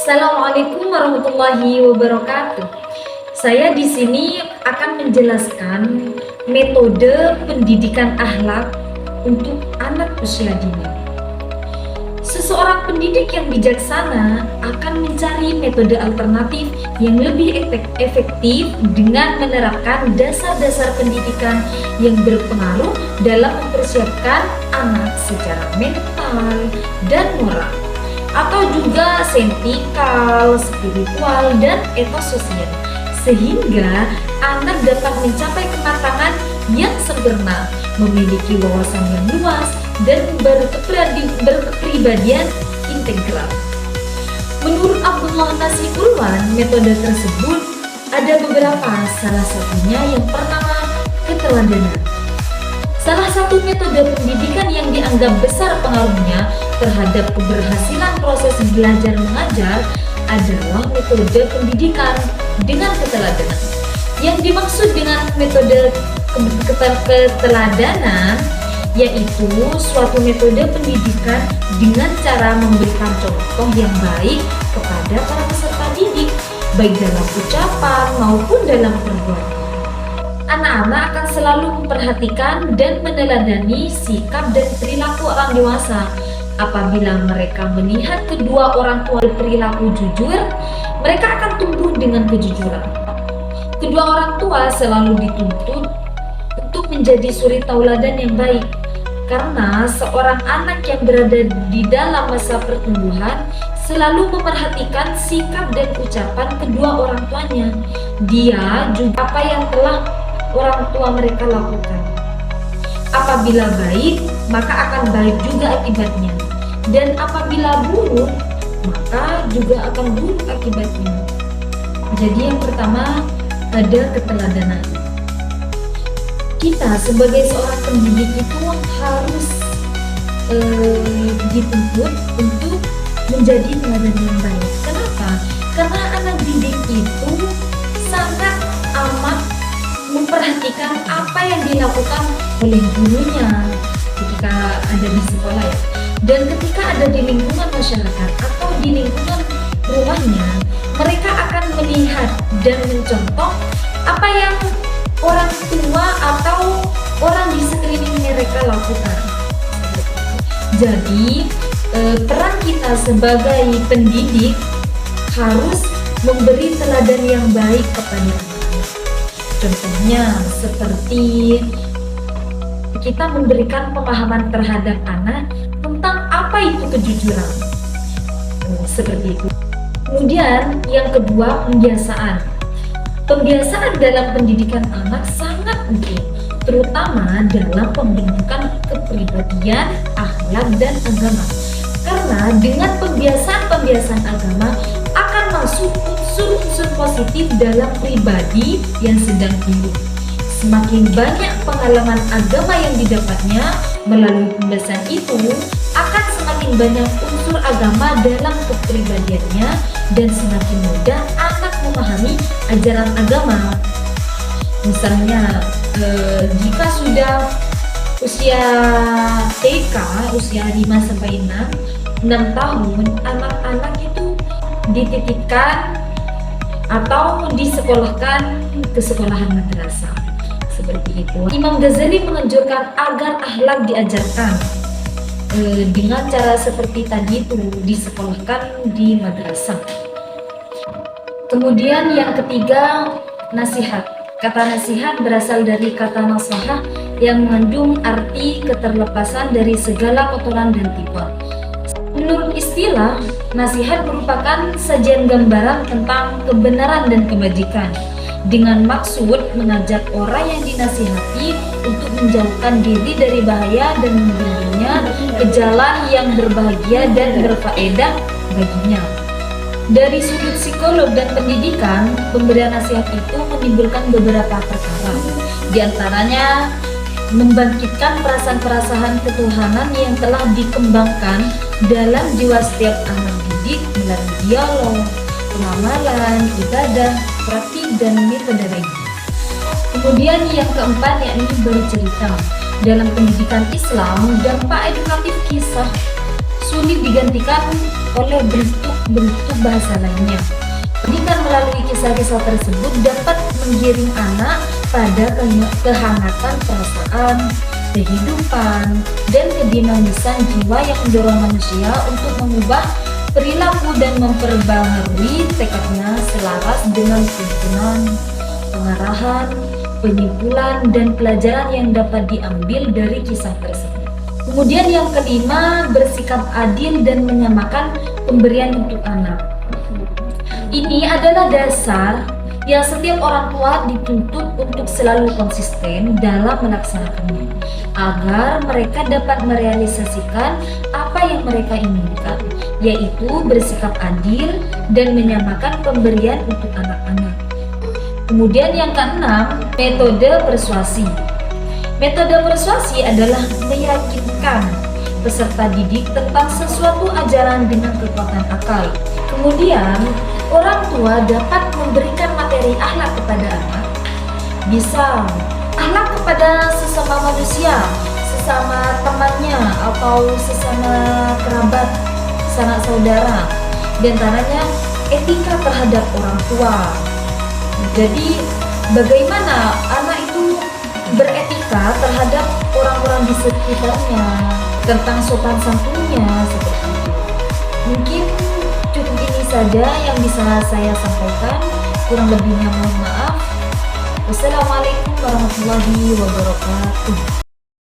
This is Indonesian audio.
Assalamualaikum warahmatullahi wabarakatuh. Saya di sini akan menjelaskan metode pendidikan akhlak untuk anak usia dini. Seseorang pendidik yang bijaksana akan mencari metode alternatif yang lebih efektif dengan menerapkan dasar-dasar pendidikan yang berpengaruh dalam mempersiapkan anak secara mental dan moral, atau juga sentikal, spiritual, dan etos sosial, sehingga anak dapat mencapai kematangan yang sempurna, memiliki wawasan yang luas, dan berkepribadian integral. Menurut Abdullah Nasibuan, metode tersebut ada beberapa, salah satunya yang pertama, keteladanan. Salah satu metode pendidikan yang dianggap besar pengaruhnya terhadap keberhasilan proses belajar mengajar adalah metode pendidikan dengan keteladanan. Yang dimaksud dengan metode keteladanan yaitu suatu metode pendidikan dengan cara memberikan contoh yang baik kepada para peserta didik, baik dalam ucapan maupun dalam perbuatan. Anak-anak akan selalu memperhatikan dan meneladani sikap dan perilaku orang dewasa. Apabila mereka melihat kedua orang tua berperilaku jujur, mereka akan tumbuh dengan kejujuran. Kedua orang tua selalu dituntut untuk menjadi suri tauladan yang baik, karena seorang anak yang berada di dalam masa pertumbuhan selalu memerhatikan sikap dan ucapan kedua orang tuanya. Dia juga apa yang telah orang tua mereka lakukan. Apabila baik, maka akan baik juga akibatnya, dan apabila buruk, maka juga akan buruk akibatnya. Jadi yang pertama ada keteladanan. Kita sebagai seorang pendidik itu harus dituntut untuk menjadi teladan yang baik. Kenapa? Karena anak didik itu sangat amat memperhatikan apa yang dilakukan oleh gurunya ketika ada di sekolah ya. Dan ketika ada di lingkungan masyarakat atau di lingkungan rumahnya, mereka akan melihat dan mencontoh apa yang orang tua atau orang di sekeliling mereka lakukan. Jadi peran kita sebagai pendidik harus memberi teladan yang baik kepada anak. Contohnya seperti kita memberikan pemahaman terhadap anak tentang apa itu kejujuran. Seperti itu. Kemudian yang kedua, pembiasaan. Pembiasaan dalam pendidikan anak sangat penting, terutama dalam pembentukan kepribadian, akhlak, dan agama. Karena dengan pembiasaan agama akan masuk unsur-unsur positif dalam pribadi yang sedang hidup. Semakin banyak pengalaman agama yang didapatnya melalui pembiasaan itu, akan semakin banyak unsur agama dalam kepribadiannya dan semakin mudah anak memahami ajaran agama. Misalnya, jika sudah usia TK, usia 5-6 tahun, anak-anak itu dititipkan atau disekolahkan ke sekolahan madrasah. Seperti itu. Imam Ghazali menganjurkan agar akhlak diajarkan dengan cara seperti tadi itu, disekolahkan di madrasah. Kemudian yang ketiga, nasihat. Kata nasihat berasal dari kata nasahah yang mengandung arti keterlepasan dari segala kotoran dan tipuan. Menurut istilah, nasihat merupakan sajian gambaran tentang kebenaran dan kebajikan, dengan maksud mengajak orang yang dinasihati untuk menjauhkan diri dari bahaya dan membimbingnya ke jalan yang berbahagia dan berfaedah baginya. Dari sudut psikolog dan pendidikan, pemberian nasihat itu menimbulkan beberapa perkara. Di antaranya, membangkitkan perasaan-perasaan ketuhanan yang telah dikembangkan dalam jiwa setiap anak didik melalui dialog, pengamalan, ibadah, praktik, dan metode lainnya. Kemudian yang keempat yakni bercerita. Dalam pendidikan Islam, dampak edukatif kisah sulit digantikan oleh bentuk bentuk bahasa lainnya. Pendidikan melalui kisah-kisah tersebut dapat menggiring anak pada kehangatan perasaan, kehidupan, dan kedinamisan jiwa yang mendorong manusia untuk mengubah perilaku dan memperbaharui tekadnya selaras dengan tuntunan, pengarahan, penyimpulan, dan pelajaran yang dapat diambil dari kisah tersebut. Kemudian yang kelima, bersikap adil dan menyamakan pemberian untuk anak. Ini adalah dasar yang setiap orang tua dituntut untuk selalu konsisten dalam melaksanakannya, agar mereka dapat merealisasikan apa yang mereka inginkan, yaitu bersikap adil dan menyamakan pemberian untuk anak-anak. Kemudian yang keenam, metode persuasi. Metode persuasi adalah meyakinkan peserta didik tentang sesuatu ajaran dengan kekuatan akal. Kemudian, orang tua dapat memberikan materi akhlak kepada anak. Bisa akhlak kepada sesama manusia, sesama temannya, atau sesama kerabat, sanak saudara. Di antaranya etika terhadap orang tua. Jadi, bagaimana anak itu beretika terhadap orang-orang di sekitarnya, tentang sopan santunnya, seperti itu. Mungkin cukup ini saja yang bisa saya sampaikan, kurang lebihnya mohon maaf. Wassalamualaikum warahmatullahi wabarakatuh.